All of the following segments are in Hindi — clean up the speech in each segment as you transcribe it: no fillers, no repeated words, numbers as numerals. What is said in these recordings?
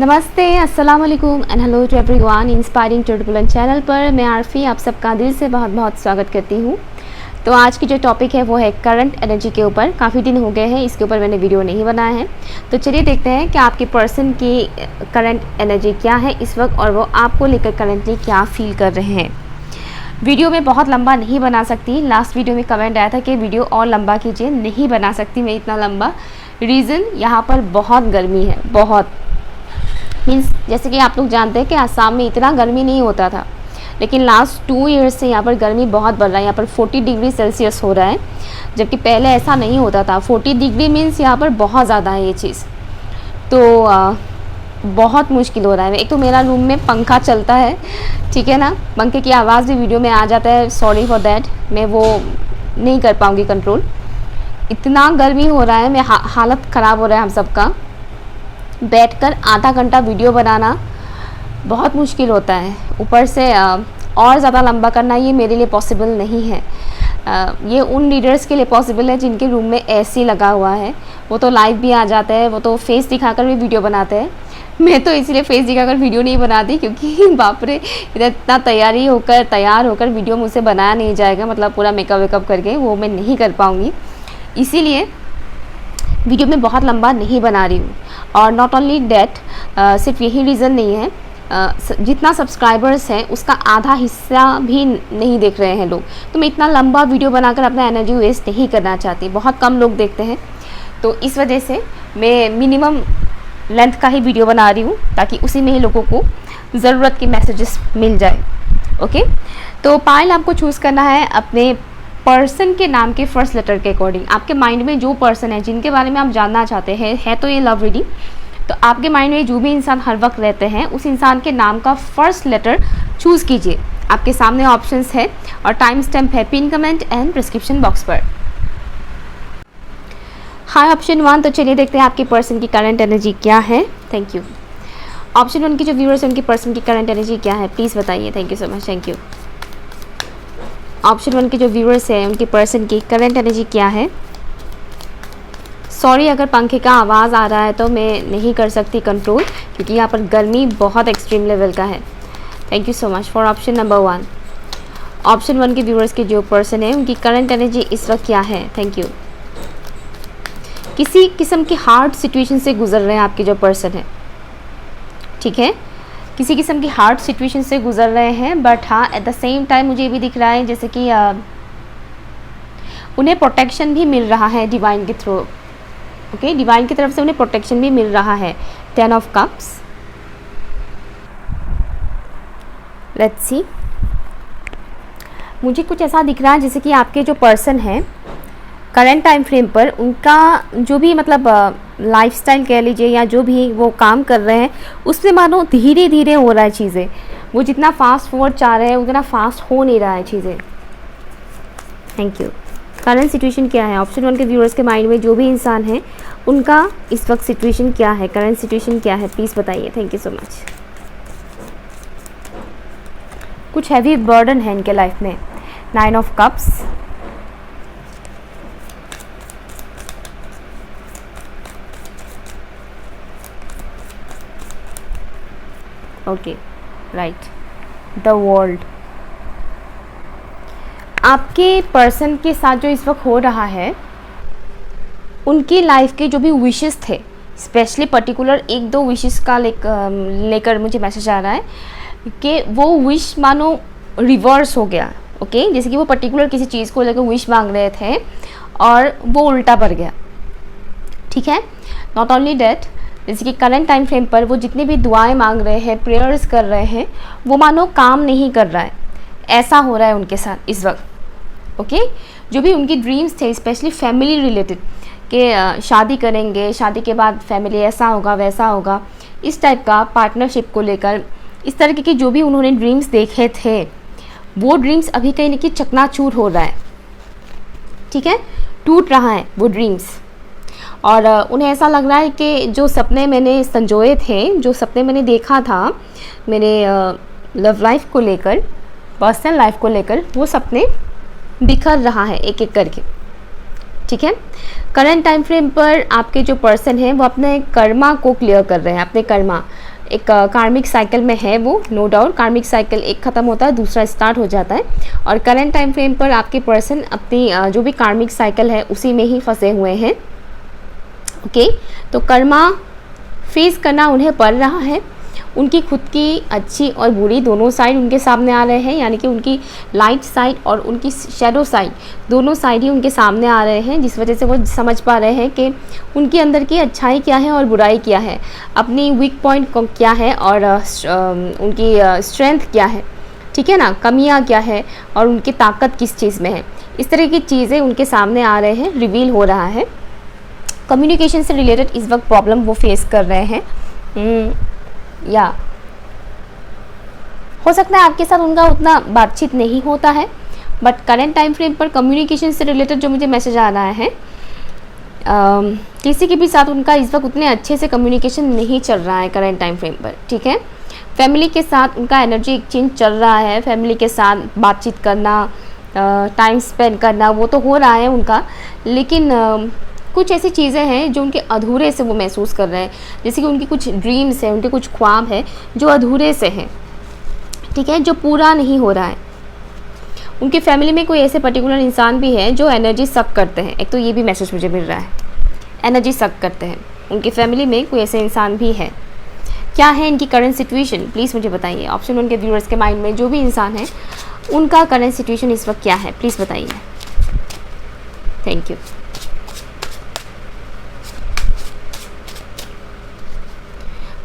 नमस्ते, अस्सलाम वालेकुम and hello to everyone. Inspiring turbulent channel पर मैं आरफी आप सबका दिल से बहुत बहुत स्वागत करती हूँ। तो आज की जो टॉपिक है वो है करंट एनर्जी के ऊपर। काफ़ी दिन हो गए हैं इसके ऊपर मैंने वीडियो नहीं बनाया है, तो चलिए देखते हैं कि आपके पर्सन की करंट एनर्जी क्या है इस वक्त और वो आपको लेकर करंटली क्या फील कर रहे हैं। वीडियो में बहुत लंबा नहीं बना सकती। लास्ट वीडियो में कमेंट आया था कि वीडियो और लंबा कीजिए, नहीं बना सकती मैं इतना लंबा। रीज़न यहाँ पर बहुत गर्मी है, बहुत मीन्स जैसे कि आप लोग जानते हैं कि आसाम में इतना गर्मी नहीं होता था, लेकिन लास्ट 2 ईयर्स से यहाँ पर गर्मी बहुत बढ़ रहा है। यहाँ पर 40 डिग्री सेल्सियस हो रहा है, जबकि पहले ऐसा नहीं होता था। 40 डिग्री मीन्स यहाँ पर बहुत ज़्यादा है ये चीज़, तो बहुत मुश्किल हो रहा है। एक तो मेरा रूम में पंखा चलता है, ठीक है ना, पंखे की आवाज़ भी वीडियो में आ जाता है, सॉरी फॉर दैट, मैं वो नहीं कर पाऊँगी कंट्रोल। इतना गर्मी हो रहा है, मैं हालत ख़राब हो रहा है हम सबका। बैठकर आधा घंटा वीडियो बनाना बहुत मुश्किल होता है, ऊपर से और ज़्यादा लंबा करना ये मेरे लिए पॉसिबल नहीं है। ये उन लीडर्स के लिए पॉसिबल है जिनके रूम में एसी लगा हुआ है, वो तो लाइव भी आ जाते हैं, वो तो फेस दिखाकर भी वीडियो बनाते हैं। मैं तो इसलिए फेस दिखाकर वीडियो नहीं बनाती क्योंकि बाप रे, इतना तैयार होकर वीडियो मुझसे बनाया नहीं जाएगा, मतलब पूरा मेकअप वेकअप करके वो मैं नहीं कर पाऊँगी। इसीलिए वीडियो में बहुत लंबा नहीं बना रही हूँ। और नॉट ओनली डैट, सिर्फ यही रीज़न नहीं है, जितना सब्सक्राइबर्स हैं उसका आधा हिस्सा भी नहीं देख रहे हैं लोग, तो मैं इतना लंबा वीडियो बनाकर अपना एनर्जी वेस्ट नहीं करना चाहती। बहुत कम लोग देखते हैं, तो इस वजह से मैं मिनिमम लेंथ का ही वीडियो बना रही हूँ ताकि उसी में ही लोगों को ज़रूरत के मैसेजेस मिल जाए। ओके, तो पायल आपको चूज़ करना है अपने पर्सन के नाम के फर्स्ट लेटर के अकॉर्डिंग। आपके माइंड में जो पर्सन है जिनके बारे में आप जानना चाहते हैं, है तो ये लव रीडिंग, तो आपके माइंड में जो भी इंसान हर वक्त रहते हैं उस इंसान के नाम का फर्स्ट लेटर चूज़ कीजिए। आपके सामने ऑप्शंस है और टाइम स्टैम्प है pin comment and prescription box पर। हाय ऑप्शन 1, तो चलिए देखते हैं आपके पर्सन की करंट एनर्जी क्या है। Thank you. ऑप्शन 1 के जो व्यूअर्स हैं उनके पर्सन की करंट एनर्जी क्या है, प्लीज़ बताइए। Thank you so much, thank you. Option 1 के जो व्यूअर्स हैं उनके पर्सन की करंट एनर्जी क्या है। सॉरी अगर पंखे का आवाज़ आ रहा है तो मैं नहीं कर सकती कंट्रोल, क्योंकि यहाँ पर गर्मी बहुत एक्सट्रीम लेवल का है। Thank you so much for option number 1। Option 1 के व्यूअर्स के जो पर्सन है उनकी करंट एनर्जी इस वक्त क्या है। Thank you. किसी किस्म की हार्ड सिचुएशन से गुजर रहे हैं आपके जो पर्सन है, ठीक है, किसी किस्म की हार्ड सिचुएशन से गुजर रहे हैं, बट हाँ एट द सेम टाइम मुझे ये भी दिख रहा है जैसे कि उन्हें प्रोटेक्शन भी मिल रहा है डिवाइन के थ्रू। ओके, डिवाइन की तरफ से उन्हें प्रोटेक्शन भी मिल रहा है। 10 ऑफ कप्स, लेट्स सी। मुझे कुछ ऐसा दिख रहा है जैसे कि आपके जो पर्सन है करंट टाइम फ्रेम पर उनका जो भी मतलब लाइफस्टाइल कह लीजिए या जो भी वो काम कर रहे हैं उससे मानो धीरे धीरे हो रहा है चीज़ें। वो जितना फास्ट फॉरवर्ड चाह रहे हैं उतना फास्ट हो नहीं रहा है चीज़ें। Thank you. करंट सिचुएशन क्या है ऑप्शन 1 के व्यूअर्स के माइंड में, जो भी इंसान है उनका इस वक्त सिचुएशन क्या है, करंट सिचुएशन क्या है, प्लीज़ बताइए। Thank you so much. कुछ हैवी बर्डन है इनके लाइफ में। 9 of cups, okay right, the world. आपके पर्सन के साथ जो इस वक्त हो रहा है उनकी लाइफ के जो भी विशेस थे, स्पेशली पर्टिकुलर 1-2 विशेस का लेकर मुझे मैसेज आ रहा है कि वो विश मानो रिवर्स हो गया। ओके, जैसे कि वो पर्टिकुलर किसी चीज़ को लेकर विश मांग रहे थे और वो उल्टा पड़ गया, ठीक है। नॉट ओनली डैट, जैसे कि करंट टाइम फ्रेम पर वो जितनी भी दुआएं मांग रहे हैं, प्रेयर्स कर रहे हैं, वो मानो काम नहीं कर रहा है, ऐसा हो रहा है उनके साथ इस वक्त। ओके, जो भी उनकी ड्रीम्स थे स्पेशली फैमिली रिलेटेड कि शादी करेंगे, शादी के बाद फैमिली ऐसा होगा वैसा होगा, इस टाइप का पार्टनरशिप को लेकर इस तरीके के जो भी उन्होंने ड्रीम्स देखे थे वो ड्रीम्स अभी कहीं ना कहीं चकनाचूर हो रहा है, ठीक है, टूट रहा है वो ड्रीम्स। और उन्हें ऐसा लग रहा है कि जो सपने मैंने संजोए थे, जो सपने मैंने देखा था मेरे लव लाइफ को लेकर, पर्सनल लाइफ को लेकर, वो सपने बिखर रहा है एक एक करके, ठीक है। करंट टाइम फ्रेम पर आपके जो पर्सन हैं वो अपने कर्मा को क्लियर कर रहे हैं, अपने कर्मा एक कार्मिक साइकिल में है वो, नो डाउट। कार्मिक साइकिल एक ख़त्म होता है, दूसरा स्टार्ट हो जाता है, और करंट टाइम फ्रेम पर आपके पर्सन अपनी जो भी कार्मिक साइकिल है उसी में ही फंसे हुए हैं। ओके, तो कर्मा फेस करना उन्हें पड़ रहा है। उनकी खुद की अच्छी और बुरी दोनों साइड उनके सामने आ रहे हैं, यानी कि उनकी लाइट साइड और उनकी शैडो साइड, दोनों साइड ही उनके सामने आ रहे हैं, जिस वजह से वो समझ पा रहे हैं कि उनके अंदर की अच्छाई क्या है और बुराई क्या है, अपनी वीक पॉइंट क्या है और उनकी स्ट्रेंथ क्या है, ठीक है ना, कमियां क्या है और उनकी ताकत किस चीज़ में है। इस तरह की चीज़ें उनके सामने आ रहे हैं, रिवील हो रहा है। कम्युनिकेशन से रिलेटेड इस वक्त प्रॉब्लम वो फेस कर रहे हैं, या हो सकता है आपके साथ उनका उतना बातचीत नहीं होता है, बट करंट टाइम फ्रेम पर कम्युनिकेशन से रिलेटेड जो मुझे मैसेज आ रहा है, किसी के भी साथ उनका इस वक्त उतने अच्छे से कम्युनिकेशन नहीं चल रहा है करंट टाइम फ्रेम पर, ठीक है। फैमिली के साथ उनका एनर्जी एक्सचेंज चल रहा है, फैमिली के साथ बातचीत करना, टाइम स्पेंड करना, वो तो हो रहा है उनका, लेकिन कुछ ऐसी चीज़ें हैं जो उनके अधूरे से वो महसूस कर रहे हैं, जैसे कि उनकी कुछ ड्रीम्स हैं, उनके कुछ ख्वाब हैं जो अधूरे से हैं, ठीक है, जो पूरा नहीं हो रहा है। उनकी फैमिली में कोई ऐसे पर्टिकुलर इंसान भी है जो एनर्जी सक करते हैं, एक तो ये भी मैसेज मुझे मिल रहा है, एनर्जी सक करते हैं। उनकी फैमिली में कोई ऐसे इंसान भी है। क्या है इनकी करंट सिचुएशन, प्लीज़ मुझे बताइए। ऑप्शन उनके व्यूअर्स के माइंड में जो भी इंसान है उनका करंट सिचुएशन इस वक्त क्या है, प्लीज़ बताइए। Thank you.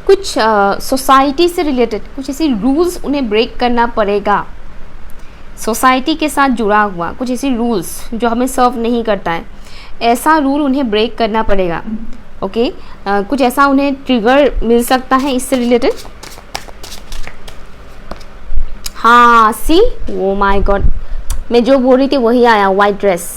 कुछ सोसाइटी से रिलेटेड कुछ ऐसी रूल्स उन्हें ब्रेक करना पड़ेगा, सोसाइटी के साथ जुड़ा हुआ कुछ ऐसी रूल्स जो हमें सर्व नहीं करता है, ऐसा रूल उन्हें ब्रेक करना पड़ेगा। ओके, कुछ ऐसा उन्हें ट्रिगर मिल सकता है इससे रिलेटेड। हाँ, सी, ओ माय गॉड, मैं जो बोल रही थी वही आया, वाइट ड्रेस।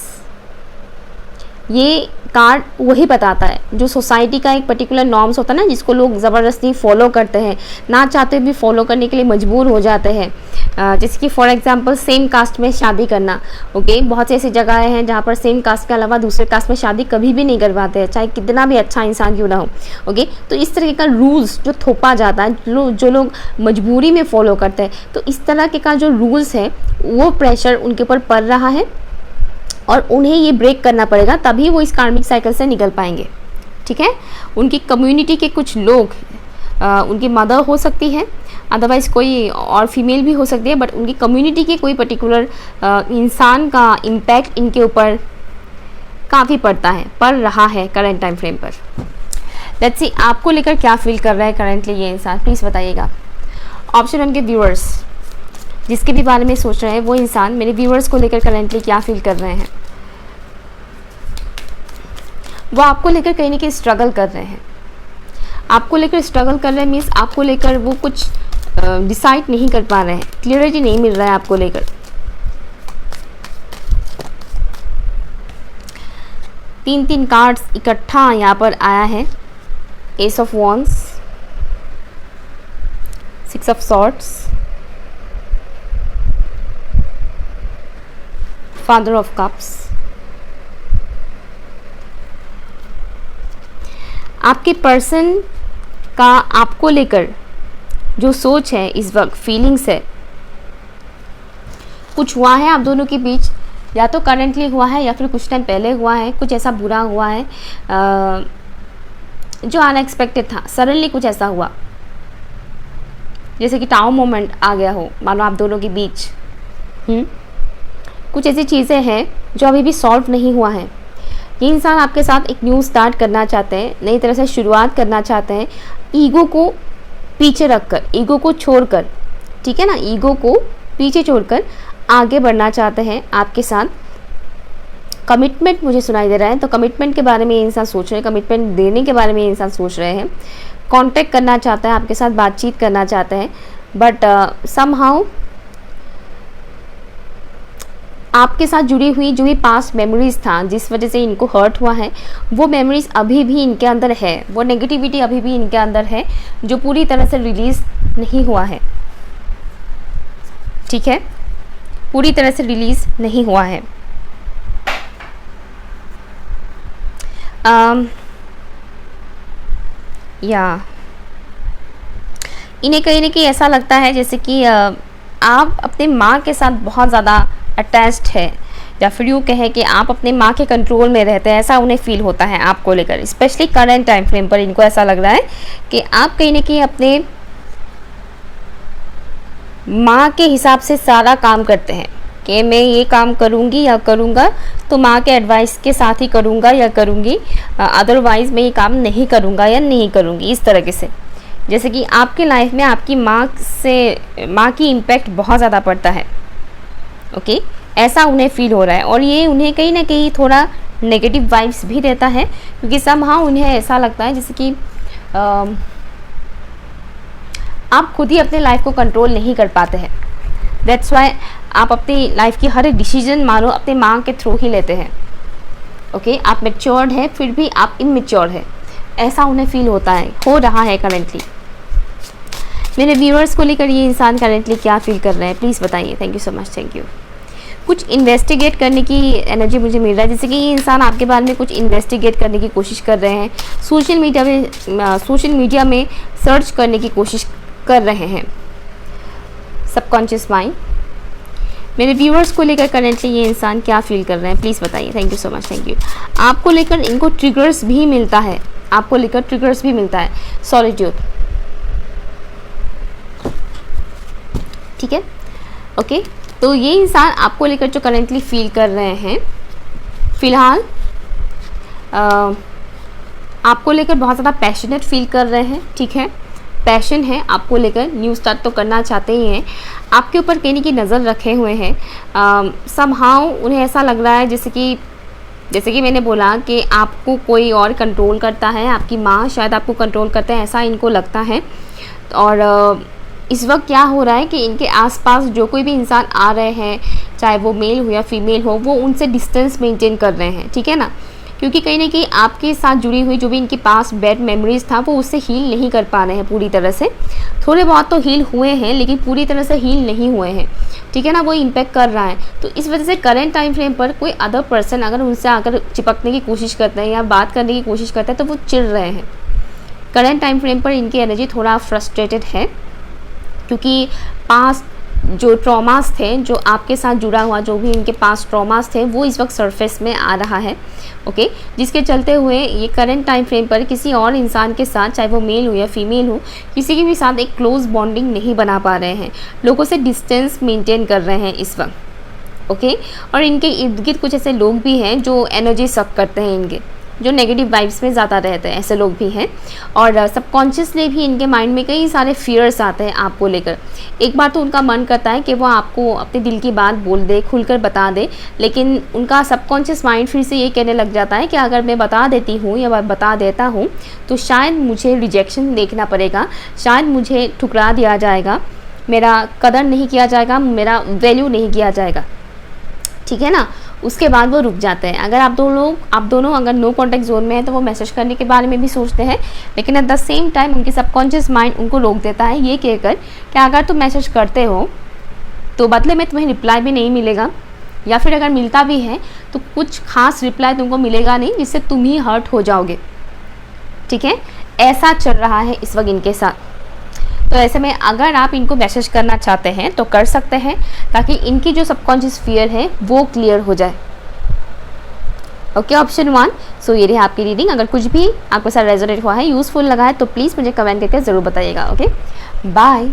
ये कार्ड वही बताता है जो सोसाइटी का एक पर्टिकुलर नॉर्म्स होता है ना, जिसको लोग ज़बरदस्ती फॉलो करते हैं, ना चाहते भी फॉलो करने के लिए मजबूर हो जाते हैं। जैसे कि फॉर एग्जांपल सेम कास्ट में शादी करना। ओके, बहुत सी ऐसी जगहें हैं जहाँ पर सेम कास्ट के अलावा दूसरे कास्ट में शादी कभी भी नहीं करवाते हैं, चाहे कितना भी अच्छा इंसान क्यों ना हो। ओके, तो इस तरह का रूल्स जो थोपा जाता है, जो लोग मजबूरी में फॉलो करते हैं, तो इस तरह के का जो रूल्स है वो प्रेशर उनके ऊपर पड़ रहा है और उन्हें ये ब्रेक करना पड़ेगा, तभी वो इस कार्मिक साइकिल से निकल पाएंगे, ठीक है। उनकी कम्युनिटी के कुछ लोग, उनकी मदर हो सकती है, अदरवाइज़ कोई और फीमेल भी हो सकती है, बट उनकी कम्युनिटी के कोई पर्टिकुलर इंसान का इम्पैक्ट इनके ऊपर काफ़ी पड़ रहा है करंट टाइम फ्रेम पर। लेट्स सी आपको लेकर क्या फील कर रहा है करंटली ये इंसान, प्लीज़ बताइएगा। ऑप्शन वन के व्यूअर्स, जिसके भी बारे में सोच रहे हैं वो इंसान मेरे व्यूअर्स को लेकर करंटली क्या फील कर रहे हैं। वो आपको लेकर कहीं ना कहीं स्ट्रगल कर रहे हैं, आपको लेकर स्ट्रगल कर रहे हैं मीन्स आपको लेकर वो कुछ डिसाइड नहीं कर पा रहे हैं, क्लियरिटी नहीं मिल रहा है आपको लेकर। तीन कार्ड्स इकट्ठा यहाँ पर आया है, S of wands, six of swords, father of cups. आपके पर्सन का आपको लेकर जो सोच है इस वक्त, फीलिंग्स है, कुछ हुआ है आप दोनों के बीच, या तो करंटली हुआ है या फिर कुछ टाइम पहले हुआ है, कुछ ऐसा बुरा हुआ है जो अनएक्सपेक्टेड था, सडनली कुछ ऐसा हुआ जैसे कि टाउ मोमेंट आ गया हो मानो आप दोनों के बीच। कुछ ऐसी चीज़ें हैं जो अभी भी सॉल्व नहीं हुआ है। ये इंसान आपके साथ एक न्यू स्टार्ट करना चाहते हैं, नई तरह से शुरुआत करना चाहते हैं, ईगो को पीछे रखकर, ईगो को छोड़कर, ठीक है ना, ईगो को पीछे छोड़कर आगे बढ़ना चाहते हैं आपके साथ। कमिटमेंट मुझे सुनाई दे रहा है, तो कमिटमेंट के बारे में ये इंसान सोच रहे हैं, कमिटमेंट देने के बारे में ये इंसान सोच रहे हैं, कांटेक्ट करना चाहता है, आपके साथ बातचीत करना चाहते हैं, बट समहाउ आपके साथ जुड़ी हुई जो भी पास्ट मेमोरीज था जिस वजह से इनको हर्ट हुआ है, वो मेमोरीज अभी भी इनके अंदर है, वो नेगेटिविटी अभी भी इनके अंदर है जो पूरी तरह से रिलीज़ नहीं हुआ है, ठीक है, पूरी तरह से रिलीज़ नहीं हुआ है। या इन्हें कहीं ना कहीं ऐसा लगता है जैसे कि आप अपने माँ के साथ बहुत ज़्यादा अटैच्ड है, या फिर यूँ कहें कि आप अपने माँ के कंट्रोल में रहते हैं, ऐसा उन्हें फील होता है आपको लेकर। स्पेशली करंट टाइम फ्रेम पर इनको ऐसा लग रहा है कि आप कहीं ना कहीं अपने माँ के हिसाब से सारा काम करते हैं कि मैं ये काम करूँगी या करूँगा तो माँ के एडवाइस के साथ ही करूँगा या करूँगी, अदरवाइज़ मैं ये काम नहीं करूँगा या नहीं करूँगी, इस तरीके से। जैसे कि आपके लाइफ में आपकी माँ की इम्पैक्ट बहुत ज़्यादा पड़ता है। ओके, ऐसा उन्हें फील हो रहा है, और ये उन्हें कहीं ना कहीं थोड़ा नेगेटिव वाइब्स भी देता है, क्योंकि समहाउ उन्हें ऐसा लगता है जैसे कि आप खुद ही अपने लाइफ को कंट्रोल नहीं कर पाते हैं। दैट्स वाई आप अपनी लाइफ की हर एक डिसीजन मानो अपने माँ के थ्रू ही लेते हैं। ओके, आप मैच्योर्ड है फिर भी आप इमेच्योर है, ऐसा उन्हें फील होता है, हो रहा है करेंटली। मेरे व्यूअर्स को लेकर ये इंसान करेंटली क्या फील कर रहे हैं, प्लीज़ बताइए। Thank you so much, thank you. कुछ इन्वेस्टिगेट करने की एनर्जी मुझे मिल रहा है, जैसे कि ये इंसान आपके बारे में कुछ इन्वेस्टिगेट करने की कोशिश कर रहे हैं, सोशल मीडिया में सर्च करने की कोशिश कर रहे हैं, सबकॉन्शियस माइंड। मेरे व्यूअर्स को लेकर करेंटली ये इंसान क्या फील कर रहे हैं, प्लीज़ बताइए। Thank you so much, thank you. आपको लेकर इनको ट्रिगर्स भी मिलता है, आपको लेकर ट्रिगर्स भी मिलता है, सॉलिट्यूड। ठीक है, ओके। तो ये इंसान आपको लेकर जो करेंटली फील कर रहे हैं, फ़िलहाल आपको लेकर बहुत ज़्यादा पैशनेट फील कर रहे हैं। ठीक है, पैशन है आपको लेकर, न्यू स्टार्ट तो करना चाहते ही हैं, आपके ऊपर कहीं की नज़र रखे हुए हैं। समहाउ उन्हें ऐसा लग रहा है जैसे कि मैंने बोला कि आपको कोई और कंट्रोल करता है, आपकी माँ शायद आपको कंट्रोल करते हैं, ऐसा इनको लगता है। और इस वक्त क्या हो रहा है कि इनके आसपास जो कोई भी इंसान आ रहे हैं, चाहे वो मेल हो या फीमेल हो, वो उनसे डिस्टेंस मेंटेन कर रहे हैं। ठीक है ना, क्योंकि कहीं ना कहीं आपके साथ जुड़ी हुई जो भी इनके पास बैड मेमोरीज था वो उससे हील नहीं कर पा रहे हैं पूरी तरह से। थोड़े बहुत तो हील हुए हैं लेकिन पूरी तरह से हील नहीं हुए हैं। ठीक है ना, वो इम्पैक्ट कर रहा है। तो इस वजह से करंट टाइम फ्रेम पर कोई अदर पर्सन अगर उनसे आकर चिपकने की कोशिश करते हैं या बात करने की कोशिश करते हैं तो वो चिढ़ रहे हैं। करंट टाइम फ्रेम पर इनकी एनर्जी थोड़ा फ्रस्ट्रेटेड है, क्योंकि पास्ट जो ट्रॉमास थे, जो आपके साथ जुड़ा हुआ जो भी इनके पास ट्रॉमास थे, वो इस वक्त सरफेस में आ रहा है। ओके, जिसके चलते हुए ये करंट टाइम फ्रेम पर किसी और इंसान के साथ, चाहे वो मेल हो या फीमेल हो, किसी के भी साथ एक क्लोज बॉन्डिंग नहीं बना पा रहे हैं, लोगों से डिस्टेंस मेंटेन कर रहे हैं इस वक्त। ओके, और इनके इर्द गिर्द कुछ ऐसे लोग भी हैं जो एनर्जी सक करते हैं इनके, जो नेगेटिव वाइब्स में ज़्यादा रहते हैं, ऐसे लोग भी हैं। और सबकॉन्शियसली भी इनके माइंड में कई सारे फियर्स आते हैं आपको लेकर। एक बार तो उनका मन करता है कि वो आपको अपने दिल की बात बोल दे, खुलकर बता दे, लेकिन उनका सबकॉन्शियस माइंड फिर से ये कहने लग जाता है कि अगर मैं बता देती हूँ या बता देता हूँ तो शायद मुझे रिजेक्शन देखना पड़ेगा, शायद मुझे ठुकरा दिया जाएगा, मेरा कदर नहीं किया जाएगा, मेरा वैल्यू नहीं किया जाएगा। ठीक है ना, उसके बाद वो रुक जाते हैं। अगर आप दोनों अगर नो कॉन्टैक्ट जोन में है तो वो मैसेज करने के बारे में भी सोचते हैं, लेकिन एट द सेम टाइम उनकी सबकॉन्शियस माइंड उनको रोक देता है ये कहकर कि अगर तुम मैसेज करते हो तो बदले में तुम्हें रिप्लाई भी नहीं मिलेगा, या फिर अगर मिलता भी है तो कुछ खास रिप्लाई तुमको मिलेगा नहीं, जिससे तुम ही हर्ट हो जाओगे। ठीक है, ऐसा चल रहा है इस वक्त इनके साथ। तो ऐसे में अगर आप इनको मैसेज करना चाहते हैं तो कर सकते हैं, ताकि इनकी जो सबकॉन्शियस फियर है वो क्लियर हो जाए। Okay, option 1। सो ये रही आपकी रीडिंग। अगर कुछ भी आपके साथ रेजोनेट हुआ है, यूज़फुल लगा है, तो प्लीज़ मुझे कमेंट करके ज़रूर बताइएगा। Okay, bye.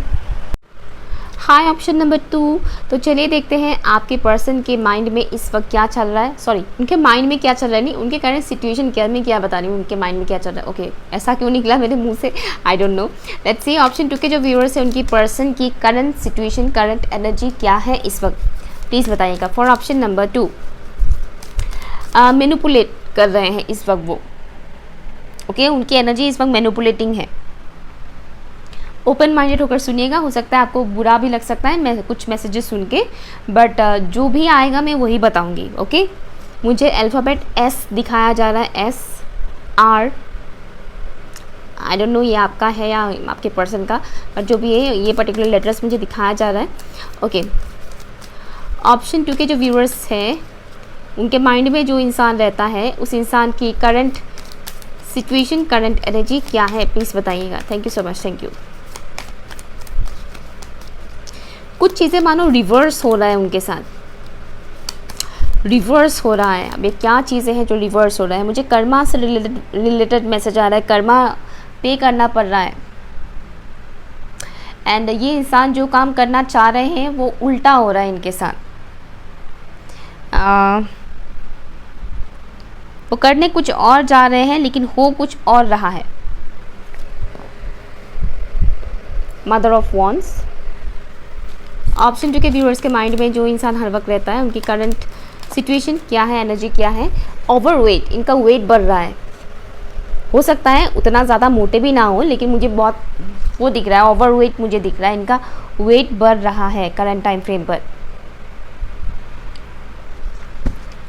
Hi, option number 2। तो चलिए देखते हैं आपके पर्सन के माइंड में इस वक्त क्या चल रहा है, सॉरी उनके माइंड में क्या चल रहा है, नहीं उनके करंट सिचुएशन क्या, मैं क्या बता रही हूँ, उनके माइंड में क्या चल रहा है। ओके, ऐसा क्यों निकला मेरे मुंह से, I don't know. Let's see option 2 के जो व्यूअर्स है उनकी पर्सन की करंट सिचुएशन, करंट एनर्जी क्या है इस वक्त, प्लीज़ बताइएगा। फॉर ऑप्शन नंबर 2, मैनिपुलेट कर रहे हैं इस वक्त वो। ओके, उनकी एनर्जी इस वक्त मैनिपुलेटिंग है। ओपन माइंडेड होकर सुनिएगा, हो सकता है आपको बुरा भी लग सकता है मैं कुछ मैसेजेस सुन के, बट जो भी आएगा मैं वही बताऊंगी। ओके, मुझे अल्फ़ाबेट एस दिखाया जा रहा है, SR, आई डोंट नो ये आपका है या आपके पर्सन का, और जो भी है ये पर्टिकुलर लेटर्स मुझे दिखाया जा रहा है। ओके, ऑप्शन 2 के जो व्यूअर्स हैं उनके माइंड में जो इंसान रहता है उस इंसान की करंट सिचुएशन, करंट एनर्जी क्या है, प्लीज़ बताइएगा। Thank you so much, thank you. कुछ चीज़ें मानो रिवर्स हो रहा है उनके साथ, रिवर्स हो रहा है। अब ये क्या चीज़ें हैं जो रिवर्स हो रहा है? मुझे कर्मा से रिलेटेड मैसेज आ रहा है, कर्मा पे करना पड़ रहा है। एंड ये इंसान जो काम करना चाह रहे हैं वो उल्टा हो रहा है इनके साथ। वो करने कुछ और जा रहे हैं लेकिन हो कुछ और रहा है। Mother of wands. ऑप्शन 2 के व्यूअर्स के माइंड में जो इंसान हर वक्त रहता है, उनकी करंट सिचुएशन क्या है, एनर्जी क्या है? ओवरवेट, इनका वेट बढ़ रहा है। हो सकता है उतना ज़्यादा मोटे भी ना हो, लेकिन मुझे बहुत वो दिख रहा है, ओवरवेट मुझे दिख रहा है, इनका वेट बढ़ रहा है करंट टाइम फ्रेम पर।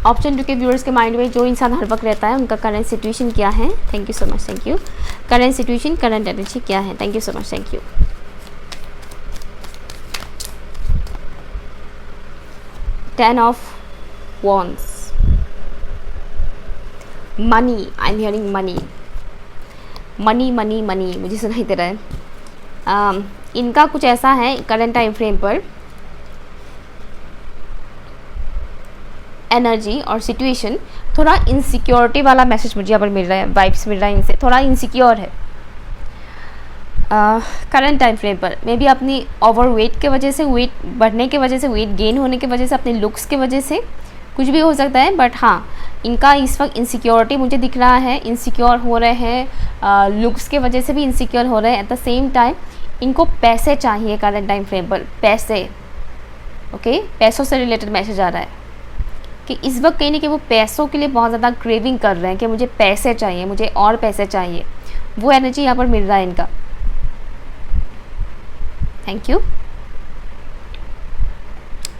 ऑप्शन 2 के व्यूअर्स के माइंड में जो इंसान हर वक्त रहता है, उनका करंट सिचुएशन क्या है? Thank you so much, thank you. Current situation, current energy क्या है? Thank you so much, thank you. 10 of wands. Money, I am hearing money, money money money मुझे सुनाई दे रहा है। इनका कुछ ऐसा है करंट टाइम फ्रेम पर, एनर्जी और सिचुएशन थोड़ा इनसिक्योरिटी वाला मैसेज मुझे यहाँ पर मिल रहा है, वाइब्स मिल रहा है इनसे, थोड़ा इनसिक्योर है करंट टाइम फ्रेम पर। मे बी अपनी ओवर वेट के वजह से, वेट बढ़ने की वजह से, वेट गेन होने की वजह से, अपने लुक्स की वजह से, कुछ भी हो सकता है। बट हाँ, इनका इस वक्त इनसिक्योरिटी मुझे दिख रहा है, इनसिक्योर हो रहे हैं, लुक्स के वजह से भी इनसिक्योर हो रहे हैं। एट द सेम टाइम इनको पैसे चाहिए करंट टाइम फ्रेम पर, पैसे। ओके, पैसों से रिलेटेड मैसेज आ रहा है कि इस वक्त कहीं ना कहीं वो पैसों के लिए बहुत ज़्यादा क्रेविंग कर रहे हैं कि मुझे पैसे चाहिए, मुझे और पैसे चाहिए। वो एनर्जी यहाँ पर मिल रहा है इनका। Thank you.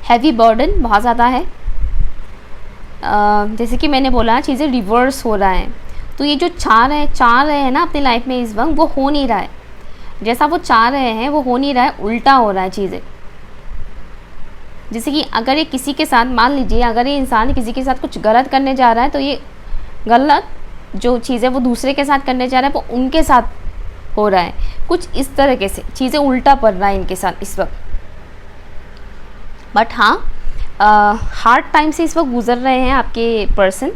हैवी बर्डन बहुत ज़्यादा है। जैसे कि मैंने बोला, चीज़ें रिवर्स हो रहा है, तो ये जो चाह रहे हैं ना अपनी लाइफ में इस वक्त, वो हो नहीं रहा है। जैसा वो चाह रहे हैं वो हो नहीं रहा है, उल्टा हो रहा है चीज़ें। जैसे कि अगर ये किसी के साथ, मान लीजिए अगर ये इंसान किसी के साथ कुछ गलत करने जा रहा है, तो ये गलत जो चीज़ें वो दूसरे के साथ करने जा रहा है वो उनके साथ हो रहा है। कुछ इस तरीके से चीज़ें उल्टा पड़ रहा है इनके साथ इस वक्त। बट हाँ, हार्ड टाइम से इस वक्त गुजर रहे हैं आपके पर्सन,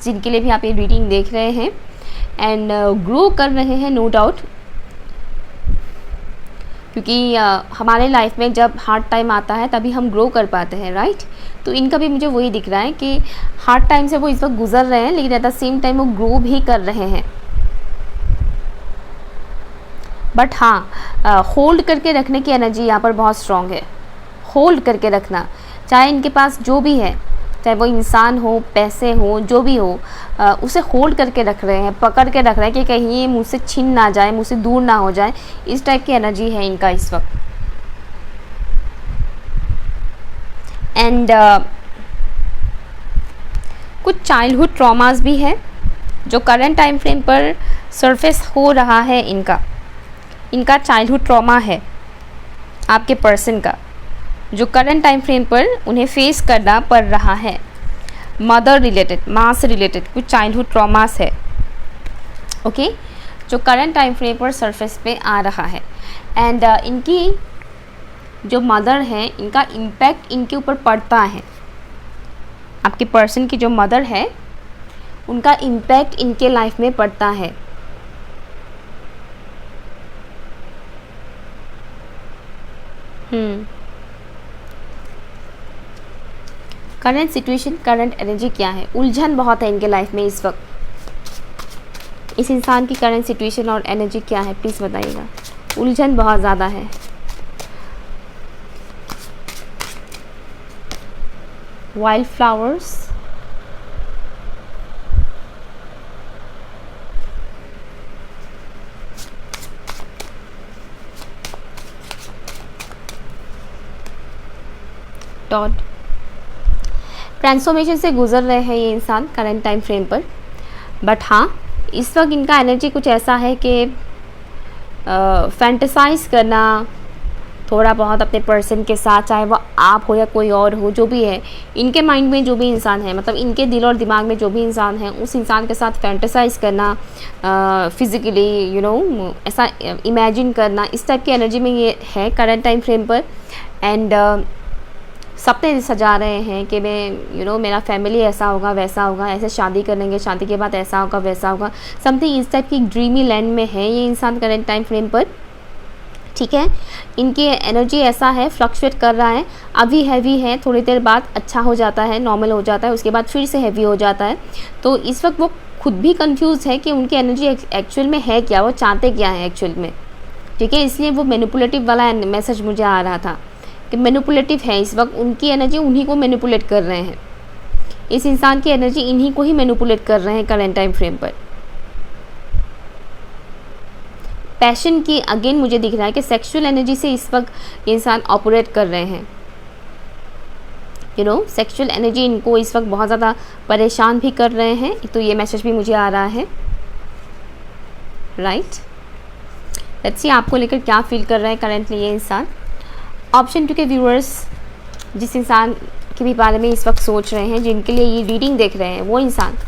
जिनके लिए भी आप ये रीडिंग देख रहे हैं। एंड ग्रो कर रहे हैं, नो डाउट, क्योंकि हमारे लाइफ में जब हार्ड टाइम आता है तभी हम ग्रो कर पाते हैं, राइट? तो इनका भी मुझे वही दिख रहा है कि हार्ड टाइम से वो इस वक्त गुजर रहे हैं, लेकिन एट द सेम टाइम वो ग्रो भी कर रहे हैं। बट हाँ, होल्ड करके रखने की एनर्जी यहाँ पर बहुत स्ट्रॉन्ग है। होल्ड करके रखना, चाहे इनके पास जो भी है, चाहे वो इंसान हो, पैसे हो, जो भी हो, उसे होल्ड करके रख रहे हैं, पकड़ के रख रहे हैं कि कहीं ये मुझसे छिन ना जाए, मुझसे दूर ना हो जाए। इस टाइप की एनर्जी है इनका इस वक्त। एंड कुछ चाइल्डहुड ट्रॉमास भी है जो करंट टाइम फ्रेम पर सरफेस हो रहा है। इनका चाइल्डहुड ट्रॉमा है आपके पर्सन का, जो करंट टाइम फ्रेम पर उन्हें फेस करना पड़ रहा है। मदर रिलेटेड, माँ से रिलेटेड कुछ चाइल्डहुड ट्रॉमास है, ओके, जो करंट टाइम फ्रेम पर सरफेस पे आ रहा है। एंड इनकी जो मदर है, इनका इम्पैक्ट इनके ऊपर पड़ता है। आपके पर्सन की जो मदर है, उनका इम्पैक्ट इनके लाइफ में पड़ता है। करंट सिचुएशन, करंट एनर्जी क्या है? उलझन बहुत है इनके लाइफ में इस वक्त। इस इंसान की करंट सिचुएशन और एनर्जी क्या है, प्लीज़ बताइएगा। उलझन बहुत ज़्यादा है। Wild flowers, dot. ट्रांसफॉर्मेशन से गुजर रहे हैं ये इंसान करंट टाइम फ्रेम पर। बट हाँ, इस वक्त इनका एनर्जी कुछ ऐसा है कि फैंटेसाइज करना थोड़ा बहुत अपने पर्सन के साथ, चाहे वो आप हो या कोई और हो, जो भी है, इनके माइंड में जो भी इंसान है, मतलब इनके दिल और दिमाग में जो भी इंसान है, उस इंसान के साथ फैंटेसाइज करना, फिज़िकली ऐसा इमेजिन करना, इस टाइप की एनर्जी में ये है करंट टाइम फ्रेम पर। एंड सपने सजा रहे हैं कि मैं मेरा फैमिली ऐसा होगा वैसा होगा, ऐसे शादी करेंगे, शादी के बाद ऐसा होगा वैसा होगा, समथिंग इस टाइप की ड्रीमी लैंड में है ये इंसान करेंट टाइम फ्रेम पर। ठीक है, इनकी एनर्जी ऐसा है, फ्लक्चुएट कर रहा है, अभी हैवी है, थोड़ी देर बाद अच्छा हो जाता है, नॉर्मल हो जाता है, उसके बाद फिर से हैवी हो जाता है। तो इस वक्त वो खुद भी कंफ्यूज है कि उनकी एनर्जी एक्चुअल में है क्या, वो चाहते क्या है एक्चुअल में। ठीक है, इसलिए वो मैनिपुलेटिव वाला मैसेज मुझे आ रहा था कि मैनिपुलेटिव है इस वक्त, उनकी एनर्जी उन्हीं को मैनिपुलेट कर रहे हैं, इस इंसान की एनर्जी इन्हीं को ही मैनिपुलेट कर रहे हैं करेंट टाइम फ्रेम पर। पैशन की अगेन मुझे दिख रहा है कि सेक्सुअल एनर्जी से इस वक्त ये इंसान ऑपरेट कर रहे हैं। सेक्सुअल एनर्जी इनको इस वक्त बहुत ज़्यादा परेशान भी कर रहे हैं, तो ये मैसेज भी मुझे आ रहा है। राइट, लेट्स सी आपको लेकर क्या फील कर रहा है करेंटली ये इंसान। ऑप्शन 2 के व्यूअर्स जिस इंसान के भी बारे में इस वक्त सोच रहे हैं, जिनके लिए ये रीडिंग देख रहे हैं, वो इंसान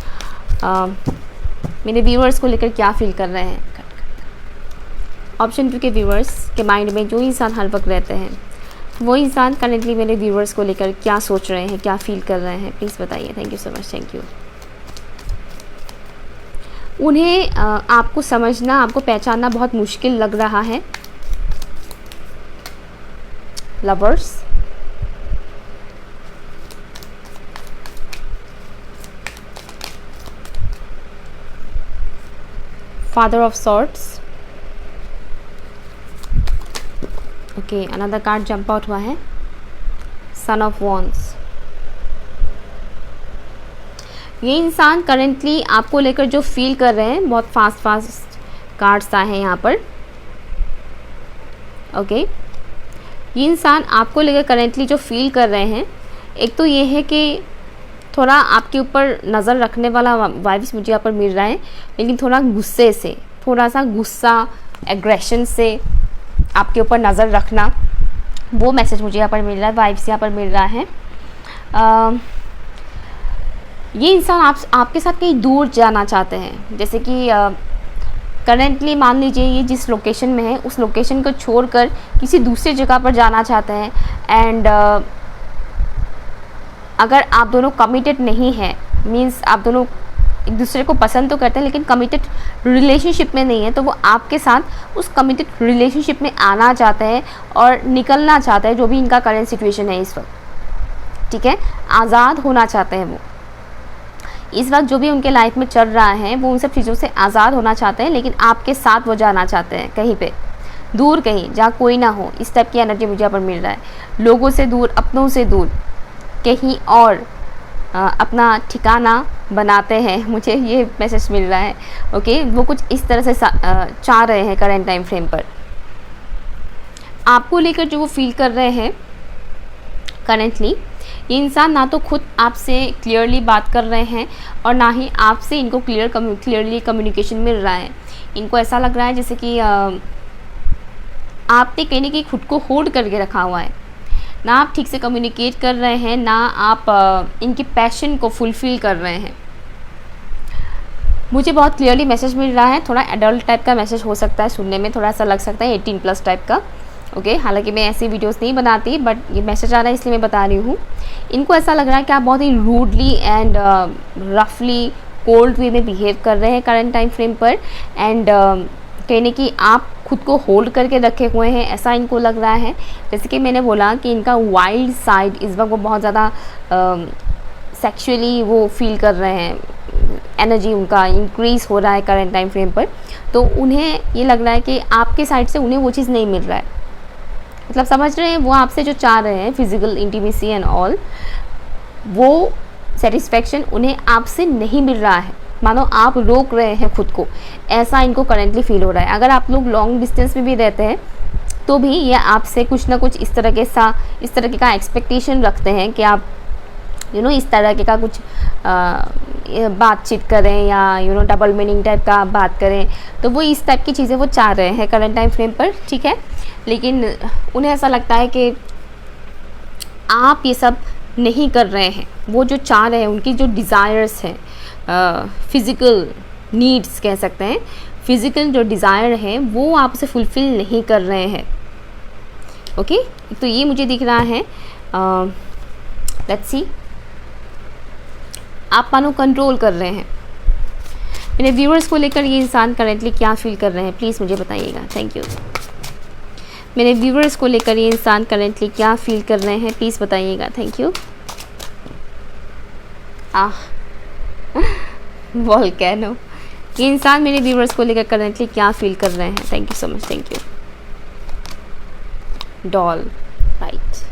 मेरे व्यूअर्स को लेकर क्या फील कर रहे हैं। ऑप्शन 2 के व्यूअर्स के माइंड में जो इंसान हर वक्त रहते हैं, वो इंसान करेंटली मेरे व्यूअर्स को लेकर क्या सोच रहे हैं, क्या फील कर रहे हैं, प्लीज़ बताइए। Thank you so much, thank you. उन्हें आपको समझना, आपको पहचानना बहुत मुश्किल लग रहा है। Lovers, father of swords, okay, another card jump out हुआ है, सन ऑफ वॉन्ड्स। ये इंसान करेंटली आपको लेकर जो फील कर रहे हैं, बहुत फास्ट कार्ड्स आए हैं यहाँ पर। ओके, ये इंसान आपको लेकर करेंटली जो फील कर रहे हैं, एक तो ये है कि थोड़ा आपके ऊपर नज़र रखने वाला वाइब्स मुझे यहाँ पर मिल रहा है, लेकिन थोड़ा गुस्से से, थोड़ा सा गुस्सा, एग्रेशन से आपके ऊपर नज़र रखना, वो मैसेज मुझे यहाँ पर मिल रहा है, वाइब्स यहाँ पर मिल रहा है। ये इंसान आपके साथ कहीं दूर जाना चाहते हैं, जैसे कि करेंटली मान लीजिए ये जिस लोकेशन में है, उस लोकेशन को छोड़कर किसी दूसरी जगह पर जाना चाहते हैं। एंड अगर आप दोनों कमिटेड नहीं हैं, मीन्स आप दोनों एक दूसरे को पसंद तो करते हैं लेकिन कमिटेड रिलेशनशिप में नहीं है, तो वो आपके साथ उस कमिटेड रिलेशनशिप में आना चाहते हैं और निकलना चाहते हैं, जो भी इनका करंट सिचुएशन है इस वक्त। ठीक है, आज़ाद होना चाहते हैं वो इस वक्त, जो भी उनके लाइफ में चल रहा है वो उन सब चीज़ों से आज़ाद होना चाहते हैं, लेकिन आपके साथ वो जाना चाहते हैं कहीं पे दूर, कहीं जहाँ कोई ना हो। इस टाइप की एनर्जी मुझे यहाँ पर मिल रहा है, लोगों से दूर, अपनों से दूर, कहीं और अपना ठिकाना बनाते हैं, मुझे ये मैसेज मिल रहा है। ओके, वो कुछ इस तरह से चाह रहे हैं करेंट टाइम फ्रेम पर। आपको लेकर जो वो फील कर रहे हैं करेंटली, ये इंसान ना तो खुद आपसे क्लियरली बात कर रहे हैं और ना ही आपसे इनको क्लियरली कम्युनिकेशन मिल रहा है। इनको ऐसा लग रहा है जैसे कि आपने कहीं ना कहीं खुद को होल्ड करके रखा हुआ है, ना आप ठीक से कम्युनिकेट कर रहे हैं, ना आप इनके पैशन को फुलफ़िल कर रहे हैं। मुझे बहुत क्लियरली मैसेज मिल रहा है, थोड़ा एडल्ट टाइप का मैसेज हो सकता है, सुनने में थोड़ा सा लग सकता है 18+ टाइप का। ओके, हालांकि मैं ऐसी वीडियोस नहीं बनाती, बट ये मैसेज आ रहा है इसलिए मैं बता रही हूँ। इनको ऐसा लग रहा है कि आप बहुत ही रूडली एंड रफली, कोल्ड वे में बिहेव कर रहे हैं करंट टाइम फ्रेम पर। एंड कहने की आप खुद को होल्ड करके रखे हुए हैं, ऐसा इनको लग रहा है। जैसे कि मैंने बोला कि इनका वाइल्ड साइड इस वक्त वो बहुत ज़्यादा सेक्सुअली वो फील कर रहे हैं, एनर्जी उनका इंक्रीज़ हो रहा है करंट टाइम फ्रेम पर। तो उन्हें ये लग रहा है कि आपके साइड से उन्हें वो चीज़ नहीं मिल रहा है, मतलब समझ रहे हैं वो आपसे जो चाह रहे हैं फिजिकल इंटीमेसी एंड ऑल, वो सेटिस्फेक्शन उन्हें आपसे नहीं मिल रहा है, मानो आप रोक रहे हैं खुद को, ऐसा इनको करेंटली फील हो रहा है। अगर आप लोग लॉन्ग डिस्टेंस में भी रहते हैं तो भी ये आपसे कुछ ना कुछ इस तरह का एक्सपेक्टेशन रखते हैं कि आप इस तरह के का कुछ बातचीत करें या डबल मीनिंग टाइप का बात करें, तो वो इस टाइप की चीज़ें वो चाह रहे हैं करंट टाइम फ्रेम पर। ठीक है, लेकिन उन्हें ऐसा लगता है कि आप ये सब नहीं कर रहे हैं, वो जो चाह रहे हैं, उनकी जो डिज़ायर्स हैं, फिज़िकल नीड्स कह सकते हैं, फिज़िकल जो डिज़ायर है वो आपसे फुलफ़िल नहीं कर रहे हैं। ओके, तो ये मुझे दिख रहा है, लेट्स सी, आप मानो कंट्रोल कर रहे हैं। मेरे व्यूअर्स को लेकर ये इंसान करेंटली क्या फील कर रहे हैं, प्लीज़ मुझे बताइएगा। Thank you. मेरे व्यूअर्स को लेकर ये इंसान करेंटली क्या फील कर रहे हैं, प्लीज़ बताइएगा। Thank you. वोल्केनो, ये इंसान मेरे व्यूअर्स को लेकर करेंटली क्या फील कर रहे हैं। Thank you so much, thank you. Doll, right.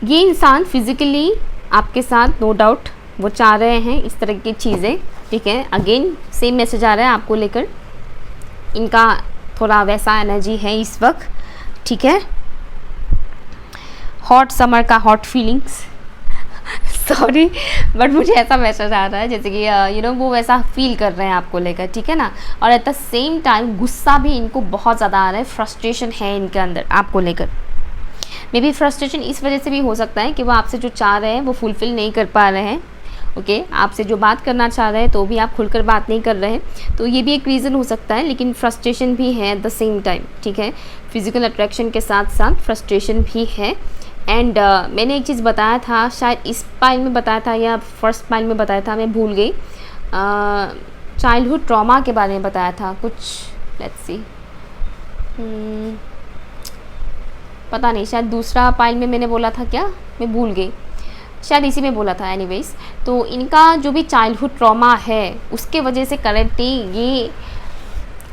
ये इंसान फिजिकली आपके साथ नो डाउट वो चाह रहे हैं इस तरह की चीज़ें, ठीक है। अगेन सेम मैसेज आ रहा है आपको लेकर, इनका थोड़ा वैसा एनर्जी है इस वक्त, ठीक है। हॉट समर का हॉट फीलिंग्स सॉरी, बट मुझे ऐसा मैसेज आ रहा है जैसे कि वो वैसा फील कर रहे हैं आपको लेकर, ठीक है ना। और एट द सेम टाइम गुस्सा भी इनको बहुत ज़्यादा आ रहा है, फ्रस्ट्रेशन है इनके अंदर आपको लेकर। मे बी फ्रस्ट्रेशन इस वजह से भी हो सकता है कि वो आपसे जो चाह रहे हैं वो फुलफ़िल नहीं कर पा रहे हैं, ओके। आपसे जो बात करना चाह रहे हैं तो भी आप खुलकर बात नहीं कर रहे हैं, तो ये भी एक रीज़न हो सकता है। लेकिन फ्रस्ट्रेशन भी है एट द सेम टाइम, ठीक है। फिजिकल अट्रैक्शन के साथ साथ फ्रस्ट्रेशन भी है। एंड मैंने एक चीज़ बताया था, शायद इस पाइल में बताया था या फर्स्ट पाइल में बताया था, मैं भूल गई। चाइल्डहुड ट्रॉमा के बारे में बताया था कुछ, लेट्स सी, पता नहीं, शायद दूसरा पाइल में मैंने बोला था क्या, मैं भूल गई, शायद इसी में बोला था। एनीवेज, तो इनका जो भी चाइल्डहुड ट्रॉमा है उसके वजह से करेंटली ये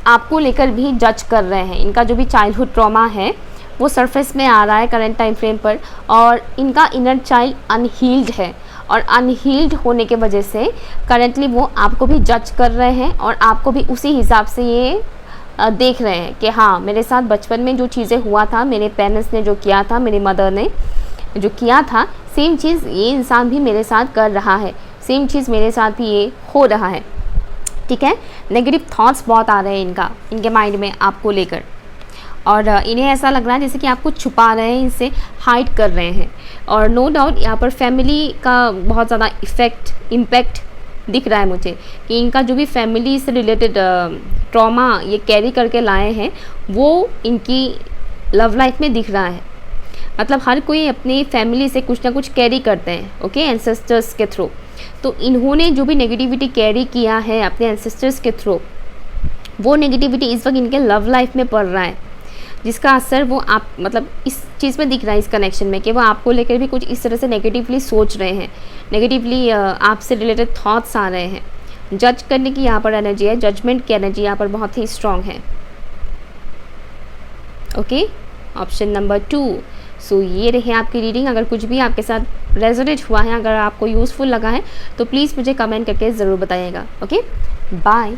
आपको लेकर भी जज कर रहे हैं। इनका जो भी चाइल्डहुड ट्रॉमा है वो सरफेस में आ रहा है करंट टाइम फ्रेम पर, और इनका इनर चाइल्ड अनहील्ड है, और अनहील्ड होने के वजह से करेंटली वो आपको भी जज कर रहे हैं, और आपको भी उसी हिसाब से ये देख रहे हैं कि हाँ, मेरे साथ बचपन में जो चीज़ें हुआ था, मेरे पेरेंट्स ने जो किया था, मेरी मदर ने जो किया था, सेम चीज़ ये इंसान भी मेरे साथ कर रहा है, सेम चीज़ मेरे साथ भी ये हो रहा है, ठीक है। नेगेटिव थॉट्स बहुत आ रहे हैं इनके माइंड में आपको लेकर, और इन्हें ऐसा लग रहा है जैसे कि आपको छुपा रहे हैं, इनसे हाइड कर रहे हैं। और नो डाउट यहाँ पर फैमिली का बहुत ज़्यादा इम्पैक्ट दिख रहा है मुझे, कि इनका जो भी फैमिली से रिलेटेड ट्रॉमा ये कैरी करके लाए हैं वो इनकी लव लाइफ में दिख रहा है। मतलब हर कोई अपनी फैमिली से कुछ ना कुछ कैरी करते हैं, ओके, एंसेस्टर्स के थ्रू। तो इन्होंने जो भी नेगेटिविटी कैरी किया है अपने एंसेस्टर्स के थ्रू, वो नेगेटिविटी इस वक्त इनके लव लाइफ में पड़ रहा है, जिसका असर वो आप मतलब इस चीज़ में दिख रहा है, इस कनेक्शन में, कि वो आपको लेकर भी कुछ इस तरह से नेगेटिवली सोच रहे हैं, नेगेटिवली आपसे रिलेटेड थॉट्स आ रहे हैं। जज करने की यहाँ पर एनर्जी है, जजमेंट की एनर्जी यहाँ पर बहुत ही स्ट्रॉन्ग है, ओके। Option number 2। सो ये रही आपकी रीडिंग। अगर कुछ भी आपके साथ रेजोनेट हुआ है, अगर आपको यूज़फुल लगा है, तो प्लीज़ मुझे कमेंट करके ज़रूर बताइएगा, ओके। बाय।